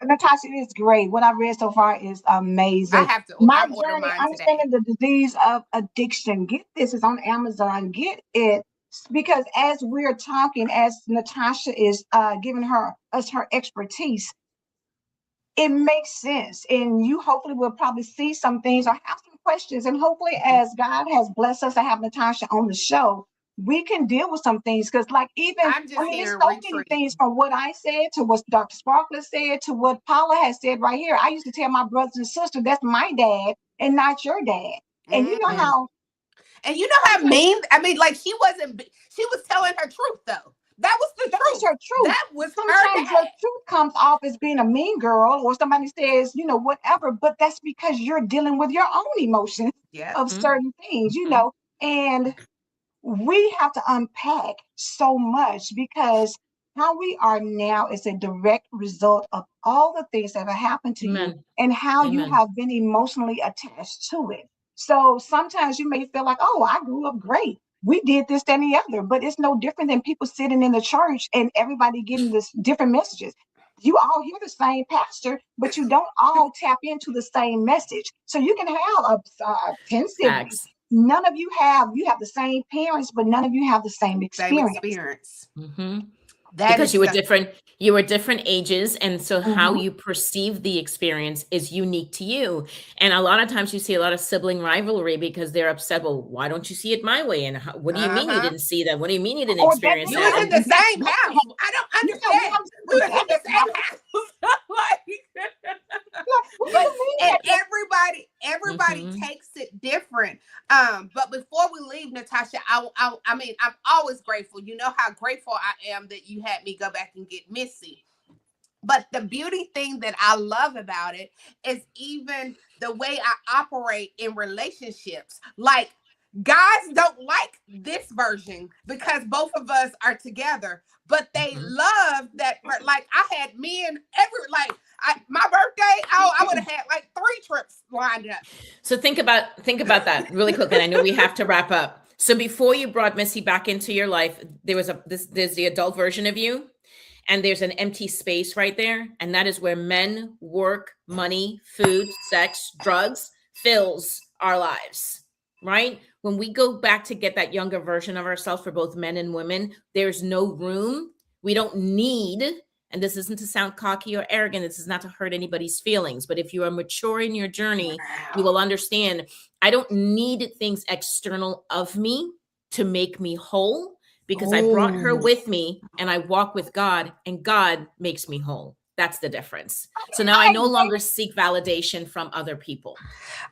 Natasha, it's great. What I read so far is I amazing. have to, My I'm ordering journey, mine today. understanding the disease of addiction. Get this, it's on Amazon. Get it, because as we're talking, as Natasha is giving us her expertise, it makes sense. And you hopefully will probably see some things or have some questions. And hopefully, as God has blessed us to have Natasha on the show, we can deal with some things. Because, like, even, I'm I just mean, it's here so many retreat. things from what I said to what Dr. Sparkler said to what Paula has said right here. I used to tell my brothers and sisters, that's my dad and not your dad. And you know Mm. how And you know how mean? I mean, like she wasn't. She was telling her truth though. That was the that was truth. her truth. That was her Sometimes your dad. truth comes off as being a mean girl, or somebody says, whatever, but that's because you're dealing with your own emotions Yep. of Mhm. certain things, Mhm. and we have to unpack so much because how we are now is a direct result of all the things that have happened to you Amen. and how you Amen. have been emotionally attached to it. So sometimes you may feel like, oh, I grew up great. We did this, that, and the other, but it's no different than people sitting in the church and everybody getting this different messages. You all hear the same pastor, but you don't all tap into the same message. So you can have 10 siblings. Facts. None of you have the same parents, but none of you have the same Same experience. experience. Hmm. That Because is so. you were different ages, and so how Mhm. you perceive the experience is unique to you. And a lot of times you see a lot of sibling rivalry because they're upset. Well, why don't you see it my way? And what do you mean you Uh-huh. didn't see that? What do you mean you didn't Or that experience You never that? was in And the happened. same That house. never happened. I don't Yeah, we understand. haven't We seen was that in the never same happened. house. Like, what do But you mean and that never everybody Mhm. takes it different. But before we leave, Natasha, I mean, I'm always grateful. You know how grateful I am that you had me go back and get Missy. But the beauty thing that I love about it is even the way I operate in relationships. Like, guys don't like this version because both of us are together, but they Mhm. love that. Like, I had men like, my birthday, I would have had like 3 trips lined up. So think about that really quick. And I know we have to wrap up. So before you brought Missy back into your life, there's the adult version of you, and there's an empty space right there, and that is where men, work, money, food, sex, drugs fills our lives, right? When we go back to get that younger version of ourselves for both men and women, there's no room. We don't need, and this isn't to sound cocky or arrogant, this is not to hurt anybody's feelings, but if you are mature in your journey, you Wow. will understand I don't need things external of me to make me whole, because I brought her Oh, with me and I walk with God, and God makes me whole. That's the difference. So now I I no agree. longer seek validation from other people.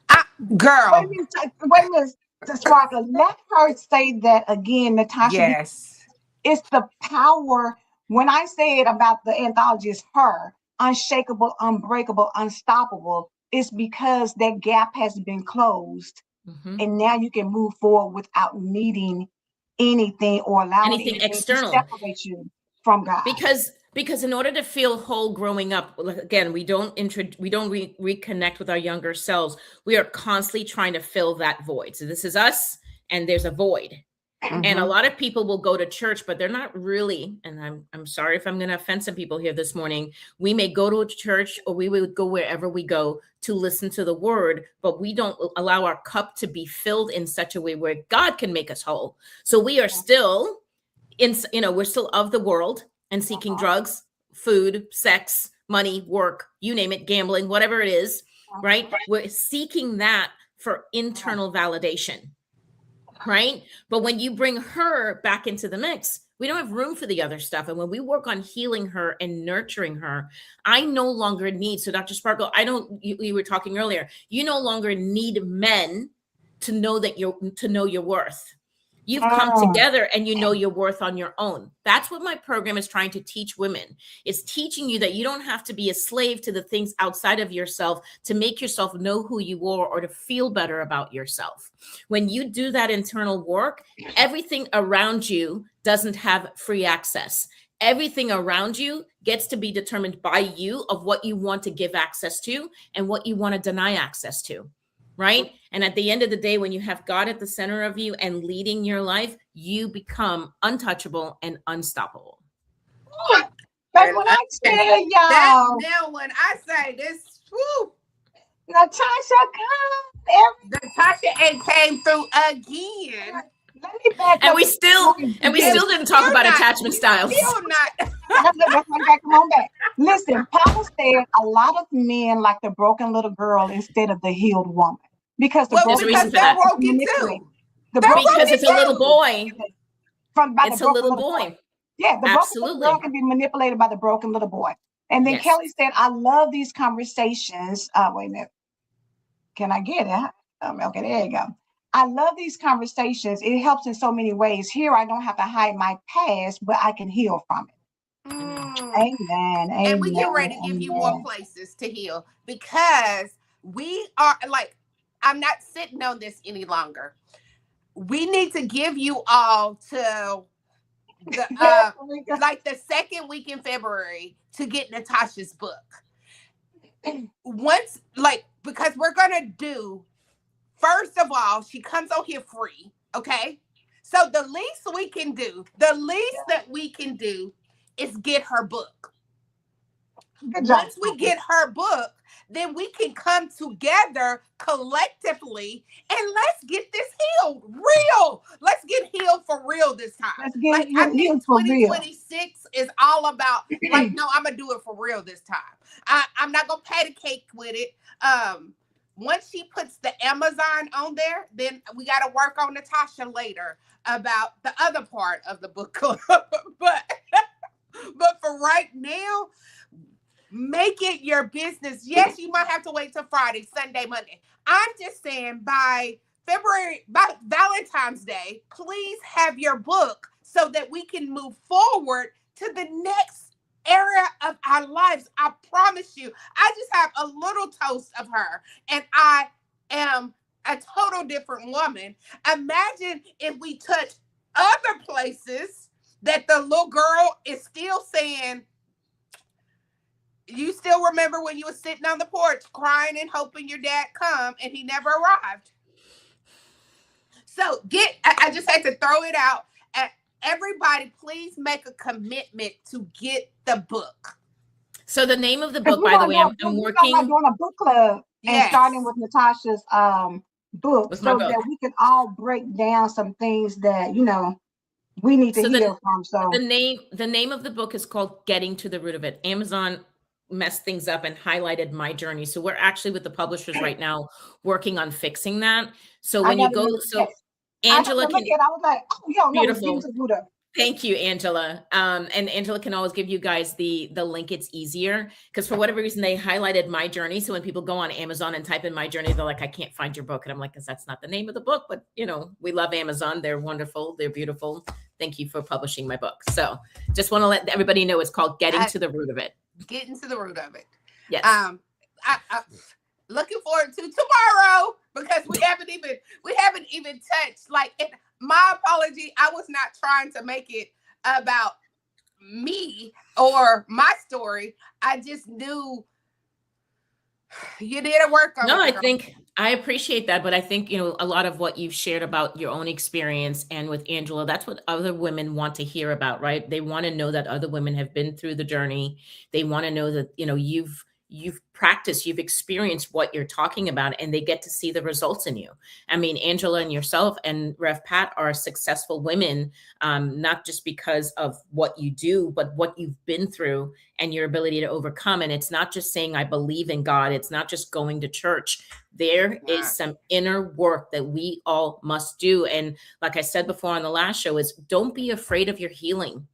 I, Wait a girl, minute, wait a minute, Sparkle. Let her say that again, Natasha, because yes. it's the power. When I say it about the anthology, it's her unshakable, unbreakable, unstoppable. It's because that gap has been closed, Mhm. and now you can move forward without needing anything or allowing Anything anything to external. separate you from God. Because in order to feel whole growing up, like, again, we don't reconnect with our younger selves. We are constantly trying to fill that void. So this is us, and there's a void. And a Mm-hmm. lot of people will go to church, but they're not really, and I'm sorry if I'm going to offend some people here this morning. We may go to a church, or we would go wherever we go to listen to the word, but we don't allow our cup to be filled in such a way where God can make us whole. So we are still we're still of the world and seeking Uh-huh, drugs, food, sex, money, work, you name it, gambling, whatever it is, right? uh-huh, We're seeking that for internal validation, right? But when you bring her back into the mix, we don't have room for the other stuff. And when we work on healing her and nurturing her, I no longer need, so Dr. Sparkle, I don't, you were talking earlier, you no longer need men to know your worth. You've come uh-huh. together and you know your worth on your own. That's what my program is trying to teach women. It's teaching you that you don't have to be a slave to the things outside of yourself to make yourself know who you are or to feel better about yourself. When you do that internal work, everything around you doesn't have free access. Everything around you gets to be determined by you of what you want to give access to and what you want to deny access to, right? And at the end of the day, when you have God at the center of you and leading your life, you become untouchable and unstoppable. That's what I Yes. said, That y'all. now when I say this, whew, Natasha, come. Natasha ain't came through again. Let me back And up we just still a and we And bit. still we didn't talk still about not, attachment we styles. still not. That's why I come on back. Listen, Paula said a lot of men like the broken little girl instead of the healed woman because the Well, There's a broken reason because little for they're girl that. can be broken manipulated. too. The They're broken Because little it's broken a girl little can be too. boy. manipulated by the It's a broken little little boy. boy. Yeah, the broken little girl Absolutely. can be manipulated by the broken little boy. And then Yes. Kelly said, I love these conversations. Wait a minute. Can I get it? Okay, there you go. I love these conversations. It helps in so many ways. Here, I don't have to hide my past, but I can heal from Amen. it. Mm. Amen. And we get Amen. ready to give you more Amen. places to heal because we are like, I'm not sitting on this any longer. We need to give you all to the like the second week in February to get Natashah's book. Once, like, because we're gonna do, first of all, she comes on here free, okay? So the least we can do, the least that we can do is get her book. Good job. Once we get her book, then we can come together collectively and let's get this healed real. Let's get healed for real this time. Let's get Like, I think healed for real. 2026 is all about, like, no, I'm gonna do it for real this time. I'm not gonna pat a cake with it. Once she puts the Amazon on there, then we got to work on Natashah later about the other part of the book club. but for right now, make it your business. Yes, you might have to wait till Friday, Sunday, Monday. I'm just saying by Valentine's Day, please have your book so that we can move forward to the next area of our lives. I promise you, I just have a little toast of her and I am a total different woman. Imagine if we touch other places that the little girl is still saying, you still remember when you were sitting on the porch crying and hoping your dad come and he never arrived. So I just had to throw it out. Everybody, please make a commitment to get the book. So the name of the book, by the way, I'm working on doing a book club and starting with Natashah's book, so that we can all break down some things that we need to heal from. So the name of the book is called Getting to the Root of It. Amazon messed things up and highlighted my journey. So we're actually with the publishers right now working on fixing that. So when you go, Angela can. I was like, oh, yo, no, beautiful. Thank you, Angela. And Angela can always give you guys the link. It's easier because for whatever reason they highlighted my journey. So when people go on Amazon and type in my journey, they're like, I can't find your book. And I'm like, because that's not the name of the book. But we love Amazon. They're wonderful. They're beautiful. Thank you for publishing my book. So just want to let everybody know it's called Getting to the Root of It. Getting to the root of it. Yes. I looking forward to tomorrow because we haven't even touched, like, my apology. I was not trying to make it about me or my story. I just knew you did a work on it. No, I think I appreciate that. But I think, a lot of what you've shared about your own experience and with Angela, that's what other women want to hear about, right? They want to know that other women have been through the journey. They want to know that, you've practiced, you've experienced what you're talking about, and they get to see the results in you. I mean, Angela and yourself and Rev Pat are successful women, not just because of what you do, but what you've been through and your ability to overcome. And it's not just saying, I believe in God. It's not just going to church. There is some inner work that we all must do. And like I said before on the last show, is don't be afraid of your healing.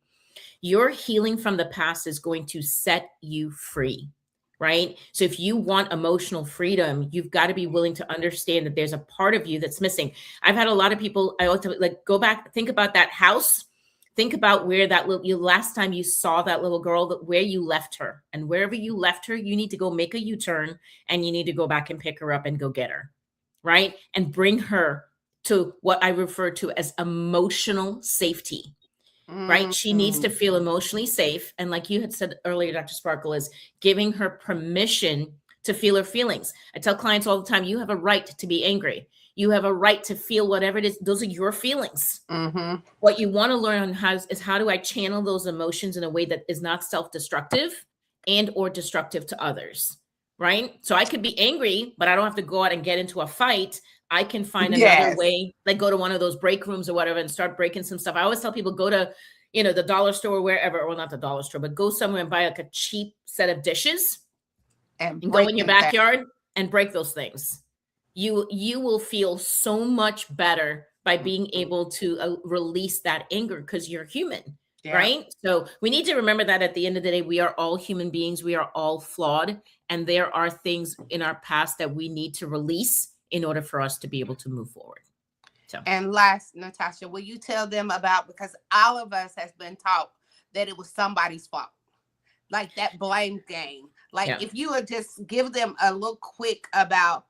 Your healing from the past is going to set you free. Right? So if you want emotional freedom, you've got to be willing to understand that there's a part of you that's missing. I've had a lot of people, I also go back, think about that house. Think about where that last time you saw that little girl, where you left her, and wherever you left her, you need to go make a U-turn and you need to go back and pick her up and go get her. Right? And bring her to what I refer to as emotional safety. Right? She needs to feel emotionally safe. And like you had said earlier, Dr. Sparkle, is giving her permission to feel her feelings. I tell clients all the time, you have a right to be angry. You have a right to feel whatever it is. Those are your feelings. What you want to learn is how do I channel those emotions in a way that is not self-destructive and or destructive to others. Right? So I could be angry, but I don't have to go out and get into a fight. I can find another way, like go to one of those break rooms or whatever and start breaking some stuff. I always tell people, go to, the dollar store or wherever, well, not the dollar store, but go somewhere and buy like a cheap set of dishes and go in your backyard and break those things. You will feel so much better by being able to release that anger because you're human, right? So we need to remember that at the end of the day, we are all human beings. We are all flawed. And there are things in our past that we need to release in order for us to be able to move forward. So. And last, Natashah, will you tell them about, because all of us has been taught that it was somebody's fault, like that blame game. Like if you would just give them a little quick about,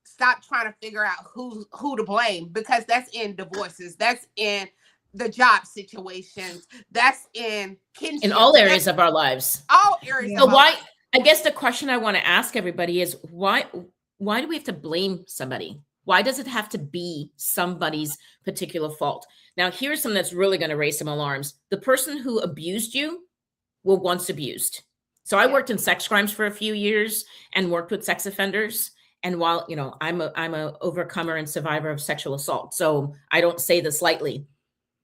stop trying to figure out who to blame, because that's in divorces. That's in the job situations. That's in In kinship. all areas That's of our lives. all areas Yeah. of So our why, life. I guess the question I want to ask everybody is why do we have to blame somebody? Why does it have to be somebody's particular fault? Now, here's something that's really going to raise some alarms. The person who abused you were once abused. So I Yeah. worked in sex crimes for a few years and worked with sex offenders. And while, I'm a overcomer and survivor of sexual assault, so I don't say this lightly,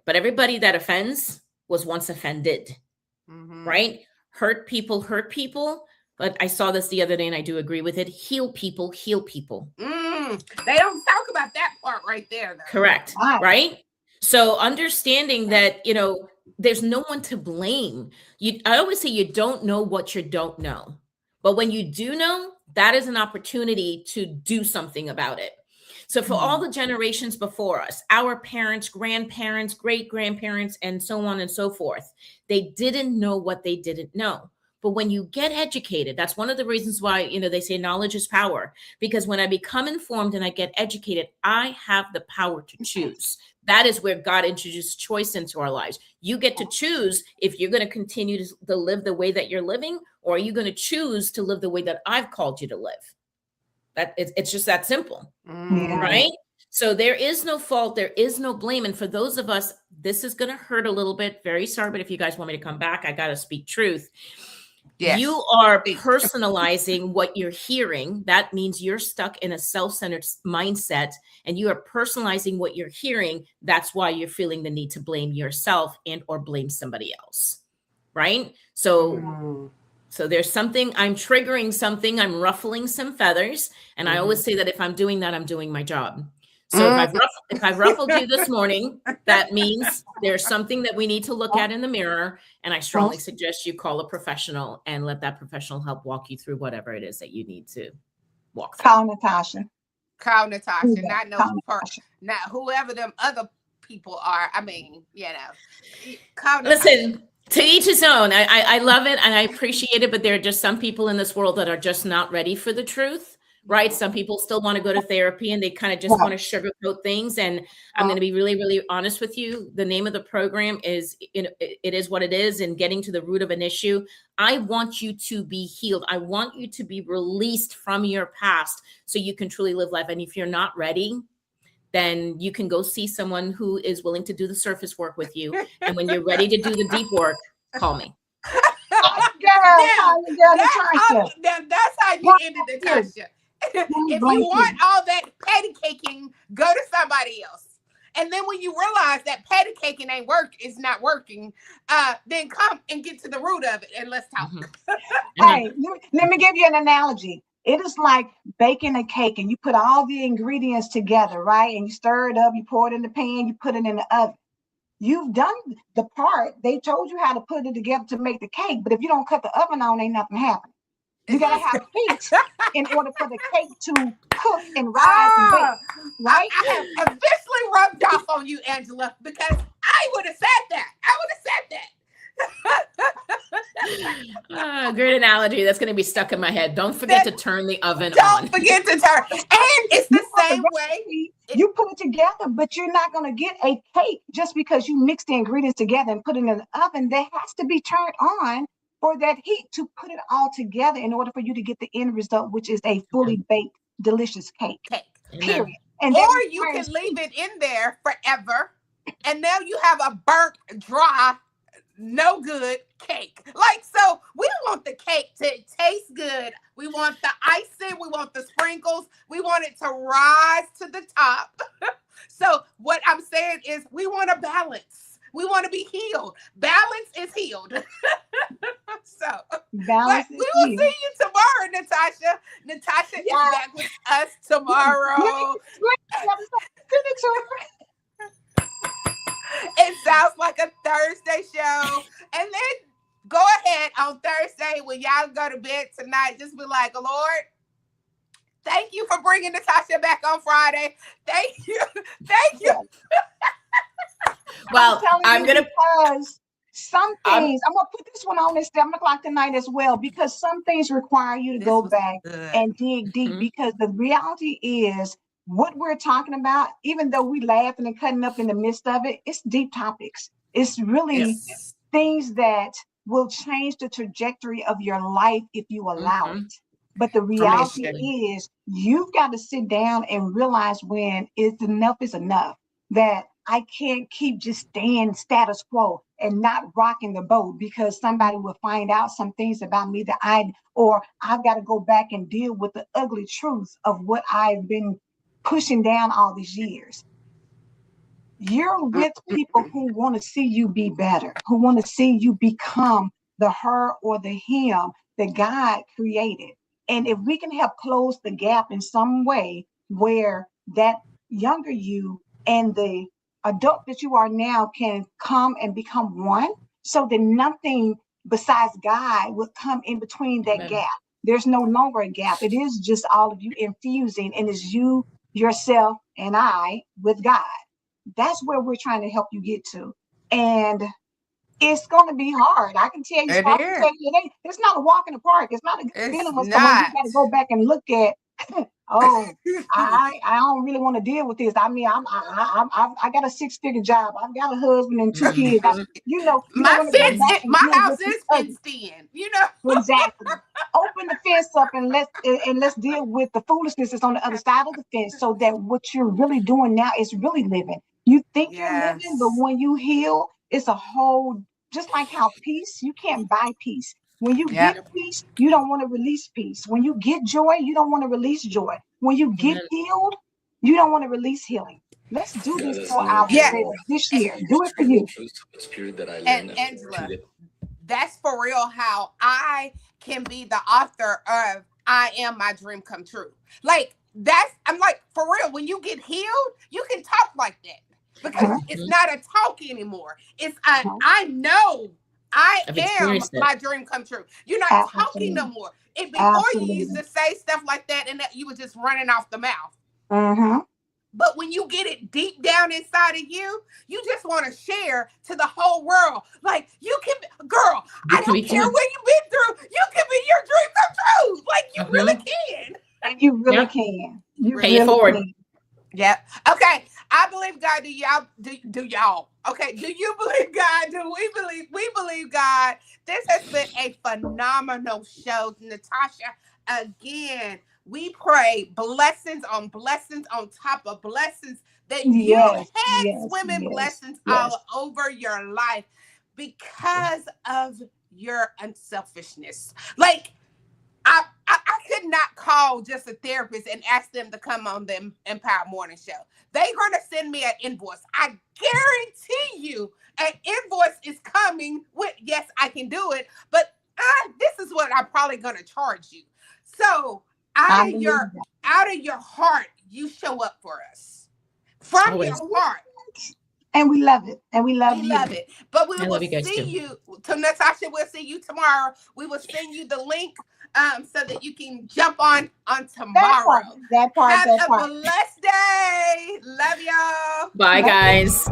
but everybody that offends was once offended, Mm-hmm. right? Hurt people. But I saw this the other day and I do agree with it. Heal people, heal people. They don't talk about that part right there, though. Correct. Right. Right. So understanding that, there's no one to blame. I always say you don't know what you don't know. But when you do know, that is an opportunity to do something about it. So for all the generations before us, our parents, grandparents, great grandparents, and so on and so forth, they didn't know what they didn't know. But when you get educated, that's one of the reasons why, they say knowledge is power. Because when I become informed and I get educated, I have the power to choose. That is where God introduced choice into our lives. You get to choose if you're going to continue to live the way that you're living, or are you going to choose to live the way that I've called you to live? It's just that simple, Yeah. right? So there is no fault, there is no blame. And for those of us, this is going to hurt a little bit. Very sorry, but if you guys want me to come back, I got to speak truth. Yes. You are personalizing what you're hearing. That means you're stuck in a self-centered mindset and you are personalizing what you're hearing. That's why you're feeling the need to blame yourself and or blame somebody else, right? So there's something, I'm triggering something, I'm ruffling some feathers. And I always say that if I'm doing that, I'm doing my job. So if I've ruffled you this morning, that means there's something that we need to look at in the mirror. And I strongly suggest you call a professional and let that professional help walk you through whatever it is that you need to walk through. Call Natashah. Call Natashah, Yeah, not no call part, not whoever them other people are. I mean, call Natashah. Listen, to each his own. I love it and I appreciate it, but there are just some people in this world that are just not ready for the truth, right? Some people still want to go to therapy and they kind of just want to sugarcoat things. And I'm going to be really, really honest with you. The name of the program is, it is what it is, and getting to the root of an issue. I want you to be healed. I want you to be released from your past so you can truly live life. And if you're not ready, then you can go see someone who is willing to do the surface work with you. And when you're ready to do the deep work, call me. That's how you ended Natashah. If you want all that patty caking, go to somebody else. And then when you realize that patty caking is not working, then come and get to the root of it and let's talk. Hey, let me give you an analogy. It is like baking a cake and you put all the ingredients together, right? And you stir it up, you pour it in the pan, you put it in the oven. You've done the part. They told you how to put it together to make the cake, but if you don't cut the oven on, ain't nothing happening. You got to have heat in order for the cake to cook and rise and bake, right? I have officially rubbed off on you, Angela, because I would have said that. Great analogy. That's going to be stuck in my head. Don't forget to turn the oven on. Don't forget to turn. And it's the same way. You put it together, but you're not going to get a cake just because you mix the ingredients together and put it in the oven. That has to be turned on for that heat to put it all together in order for you to get the end result, which is a fully baked, delicious cake. Period. And or you can leave it in there forever, and now you have a burnt, dry, no good cake. So we want the cake to taste good. We want the icing. We want the sprinkles. We want it to rise to the top. So what I'm saying is we want a balance. We want to be healed. Balance is healed. We will see you tomorrow, Natashah. Natashah is back with us tomorrow. It sounds like a Thursday show. And then go ahead on Thursday when y'all go to bed tonight. Just be like, Lord, thank you for bringing Natashah back on Friday. Thank you. Thank you. Well, I'm going to because some things, I'm going to put this one on at 7:00 tonight as well, because some things require you to go back and dig deep, because the reality is what we're talking about, even though we laughing and cutting up in the midst of it, it's deep topics. It's really Yes. things that will change the trajectory of your life if you allow Mhm. it. But the For reality sure. is, you've got to sit down and realize when it's enough is enough. That I can't keep just staying status quo and not rocking the boat because somebody will find out some things about me that or I've got to go back and deal with the ugly truth of what I've been pushing down all these years. You're with people Mm-mm. who want to see you be better, who want to see you become the her or the him that God created. And if we can help close the gap in some way where that younger you and the adult that you are now can come and become one, so that nothing besides God would come in between that Amen. gap. There's no longer a gap. It is just all of you infusing, and it's you, yourself, and I with God. That's where we're trying to help you get to. And it's going to be hard. I can tell you, It I can is. tell you, it's not a walk in the park. It's not a good It's feeling when you not. got to go back and look at, oh, I don't really want to deal with this. I mean, I got a 6-figure job. I've got a husband and 2 kids. Mhm. You don't My want to go fence, back and my deal house with the is ugly. fenced in. You know. Exactly. Open the fence up and let's deal with the foolishness that's on the other side of the fence, so that what you're really doing now is really living. You think you're living, but Yes. when you heal, it's a whole, just like how peace, you can't buy peace. When you get Yep. peace, you don't want to release peace. When you get joy, you don't want to release joy. When you get Amen. healed, you don't want to release healing. Let's do God this has for never Yeah. given me ourselves this A- year. Do it for spirit of you. truth, but spirit that I And learn and Angela, repeat it. that's for real how I can be the author of I Am My Dream Come True. Like that's I'm like for real, when you get healed, you can talk like that. Because Uh-huh, it's Mhm. not a talk anymore. It's a uh-huh. I know I I've am experienced it. my dream come true. You're not talking no Absolutely. more. And before you used Absolutely. to say stuff like that and that you were just running off the mouth. Uh-huh. But when you get it deep down inside of you just want to share to the whole world. Like you can, girl, You I can don't be care too. what you've been through. You can be your dream come true. Like you really Mhm. can. And you really Yep. can. You You Pay really it really can. forward. can. Yep. Okay. I believe God. Do y'all? Okay. Do you believe God? Do we believe? We believe God. This has been a phenomenal show, Natasha. Again, we pray blessings on top of blessings that you Yes, had yes, swimming yes, blessings yes. all over your life because of your unselfishness. Like I could not call just a therapist and ask them to come on the Empower Morning Show. They're going to send me an invoice. I guarantee you an invoice is coming with, yes, I can do it, but this is what I'm probably going to charge you. So I believe that. out of your heart, you show up for us. From your Always. heart, And we love it. And we love we you. love it. But we I will love you guys see too. you to Natasha. We'll see you tomorrow. We will send you the link so that you can jump on That part, tomorrow. that part, Have that a part. blessed day. Love y'all. Bye, Love you. guys.